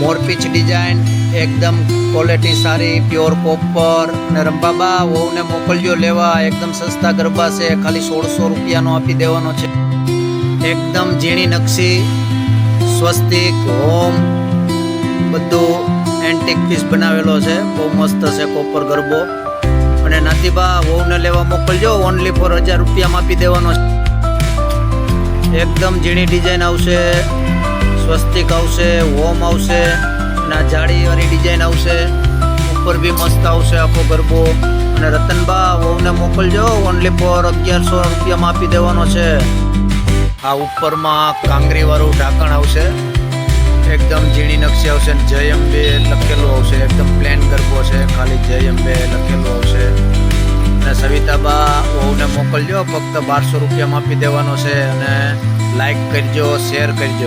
Morpinchh design એકદમ quality સારી, pure copper. અને રંભાબા વહુને મોકલજો લેવા. એકદમ સસ્તા ગરબા છે, ખાલી 1600 રૂપિયાનો આપી દેવાનો છે. એકદમ ઝીણી નકશી, સ્વસ્તિક, હોમ બધું એન્ટિક પીસ બનાવેલો છે. બહુ મસ્ત છે કોપર ગરબો. અને નાતીબા વહુને લેવા મોકલજો. ઓનલી ફોર 1000 રૂપિયામાં આપી દેવાનો છે. એકદમ ઝીણી ડિઝાઇન આવશે, સ્વસ્તિક આવશે, હોમ આવશે અને આ જાળીવાળી ડિઝાઇન આવશે. ઉપર બી મસ્ત આવશે આખો ગરબો. અને રતનબા વહુને મોકલજો. ઓનલી ફોર 1100 રૂપિયામાં આપી દેવાનો છે. આ ઉપરમાં કાંગરીવાળું ઢાંકણ આવશે. એકદમ ઝીણી નકશી આવશે. જય અંબે લખેલું આવશે. એકદમ પ્લેન ગરબો છે, ખાલી જય અંબે લખેલું આવશે. અને સવિતાબા વહુને મોકલજો. ફક્ત 1200 રૂપિયામાં આપી દેવાનો છે. અને લાઈક કરજો, શેર કરજો.